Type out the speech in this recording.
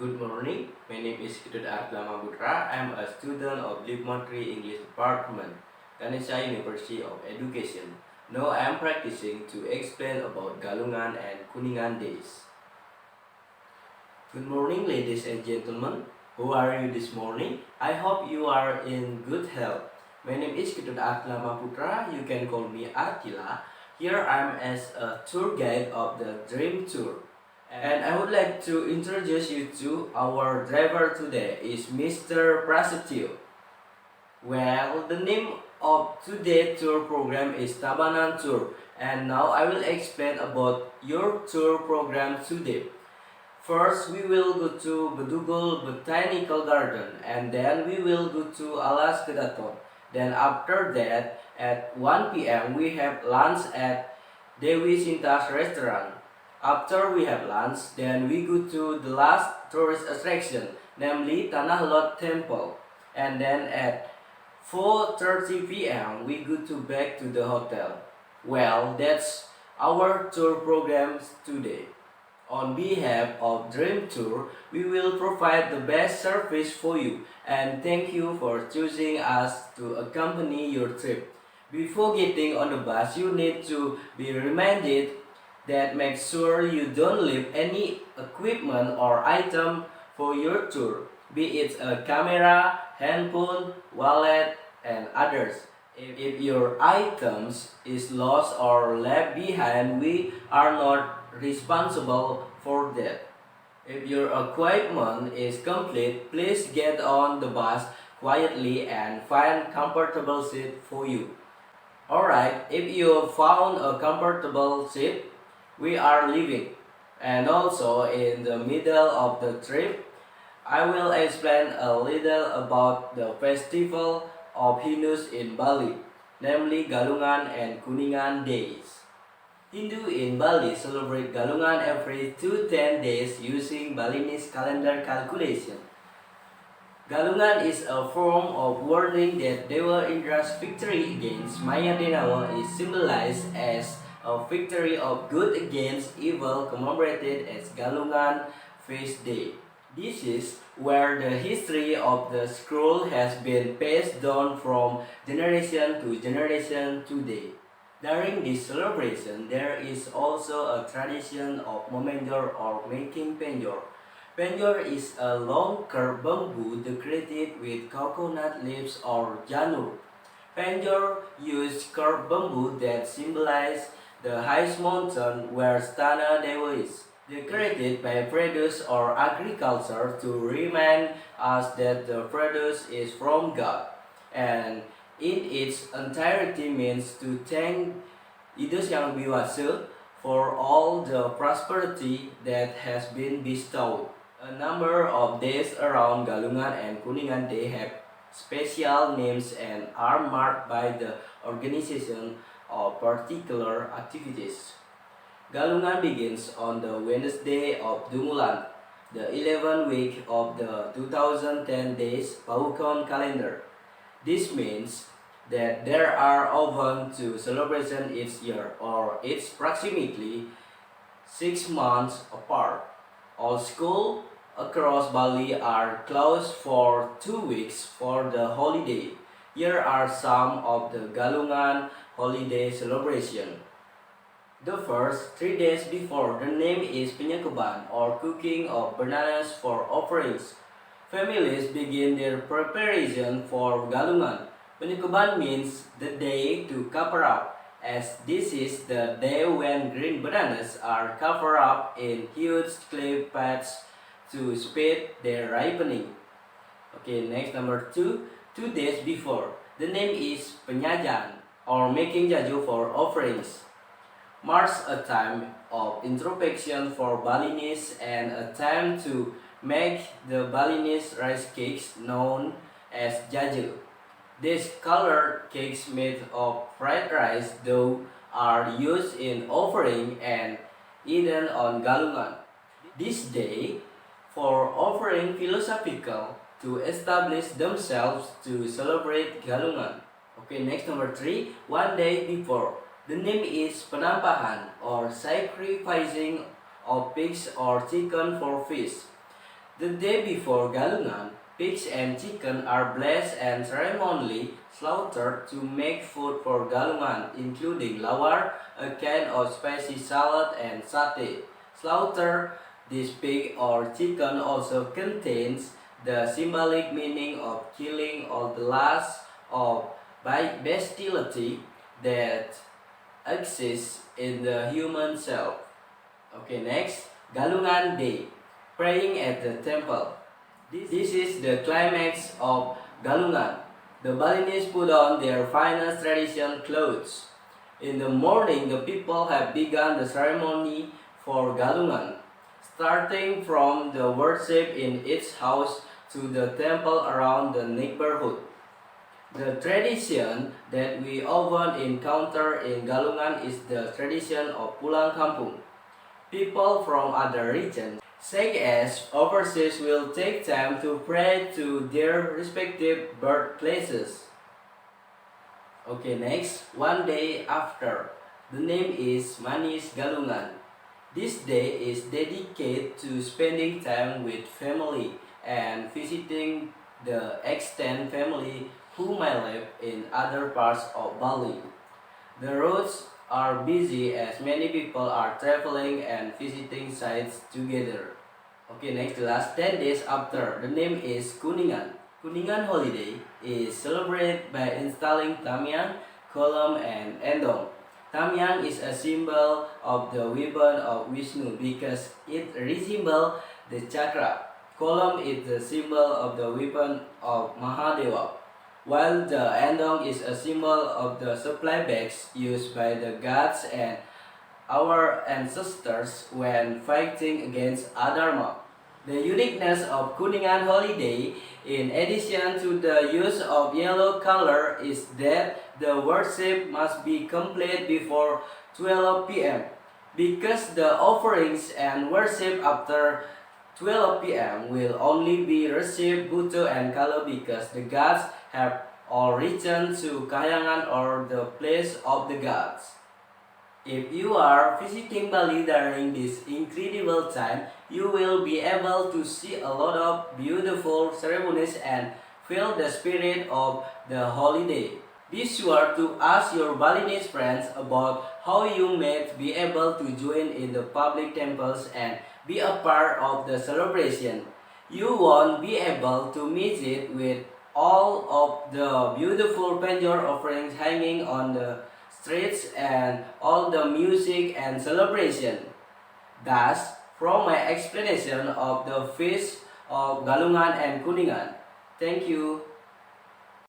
Good morning, my name is Putra. I am a student of Livementary English Department, Ganesha University of Education. Now I am practicing to explain about Galungan and Kuningan days. Good morning, ladies and gentlemen. How are you this morning? I hope you are in good health. My name is Putra. You can call me Attila. Here I am as a tour guide of the Dream Tour. And I would like to introduce you to our driver today is Mr. Prasetyo. Well, the name of today's tour program is Tabanan Tour, and now I will explain about your tour program today. First, we will go to Bedugul Botanical Garden, and then we will go to Alas Kedaton. Then after that, at 1 p.m. we have lunch at Dewi Sinta's restaurant. After we have lunch, then we go to the last tourist attraction, namely Tanah Lot Temple. And then at 4:30 p.m. we go back to the hotel. Well, that's our tour programs today. On behalf of Dream Tour, we will provide the best service for you and thank you for choosing us to accompany your trip. Before getting on the bus, you need to be reminded that make sure you don't leave any equipment or item for your tour, be it a camera, handphone, wallet, and others. If your items is lost or left behind, we are not responsible for that. If your equipment is complete, please get on the bus quietly and find comfortable seat for you. Alright, if you found a comfortable seat, we are leaving. And also in the middle of the trip, I will explain a little about the festival of Hindus in Bali, namely Galungan and Kuningan days. Hindu in Bali celebrate Galungan every 210 days using Balinese calendar calculation. Galungan is a form of warning that Dewa Indra's victory against Maya Denawa is symbolized as a victory of good against evil, commemorated as Galungan Feast Day. This is where the history of the scroll has been passed down from generation to generation today. During this celebration, there is also a tradition of memenjor or making penjor. Penjor is a long curved bamboo decorated with coconut leaves or janur. Penjor use curved bamboo that symbolize the highest mountain where Stana Dewa is, decorated by produce or agriculture to remind us that the produce is from God, and in its entirety means to thank Idus Yang Biwasa for all the prosperity that has been bestowed. A number of days around Galungan and Kuningan Day have special names and are marked by the organization of particular activities. Galungan begins on the Wednesday of Dungulan, the 11th week of the 2010 days Pahukon calendar. This means that there are often two celebrations each year, or it's approximately 6 months apart. All schools across Bali are closed for 2 weeks for the holiday. Here are some of the Galungan holiday celebration. The first 3 days before, the name is Penyekaban or cooking of bananas for offerings. Families begin their preparation for Galungan. Penyekaban means the day to cover up, as this is the day when green bananas are covered up in huge clay pots to speed their ripening. Okay, next number 2. 2 days before, the name is Penyajan or making jaju for offerings. Marks a time of introspection for Balinese and a time to make the Balinese rice cakes known as jaju. These colored cakes made of fried rice dough are used in offering and eaten on Galungan. This day, for offering philosophical to establish themselves to celebrate Galungan. Okay, next number 3, 1 day before. The name is Penampahan or sacrificing of pigs or chicken for feast. The day before Galungan, pigs and chicken are blessed and ceremonially slaughtered to make food for Galungan, including lawar, a kind of spicy salad, and satay. Slaughter this pig or chicken also contains the symbolic meaning of killing all the last of bestiality that exists in the human self. Okay, next, Galungan Day, praying at the temple. This is the climax of Galungan. The Balinese put on their finest traditional clothes. In the morning, the people have begun the ceremony for Galungan, starting from the worship in each house to the temple around the neighborhood. The tradition that we often encounter in Galungan is the tradition of pulang kampung. People from other regions, such as overseas, will take time to pray to their respective birthplaces. Okay, next, one day after. The name is Manis Galungan. This day is dedicated to spending time with family and visiting the extended family who may live in other parts of Bali. The roads are busy as many people are traveling and visiting sites together. Okay, next, the last 10 days after. The name is Kuningan. Kuningan holiday is celebrated by installing tamyang, kolam, and endong. Tamyang is a symbol of the weapon of Vishnu because it resembles the chakra. Kolam is the symbol of the weapon of Mahadeva, while the endong is a symbol of the supply bags used by the gods and our ancestors when fighting against Adharma. The uniqueness of Kuningan holiday, in addition to the use of yellow color, is that the worship must be complete before 12 p.m. because the offerings and worship after 12 p.m. will only be received buto and kalo because the gods have all returned to Kahyangan or the place of the gods. If you are visiting Bali during this incredible time, you will be able to see a lot of beautiful ceremonies and feel the spirit of the holiday. Be sure to ask your Balinese friends about how you may be able to join in the public temples and be a part of the celebration. You won't be able to miss it with all of the beautiful penjor offerings hanging on the streets and all the music and celebration. Thus, from my explanation of the feast of Galungan and Kuningan. Thank you.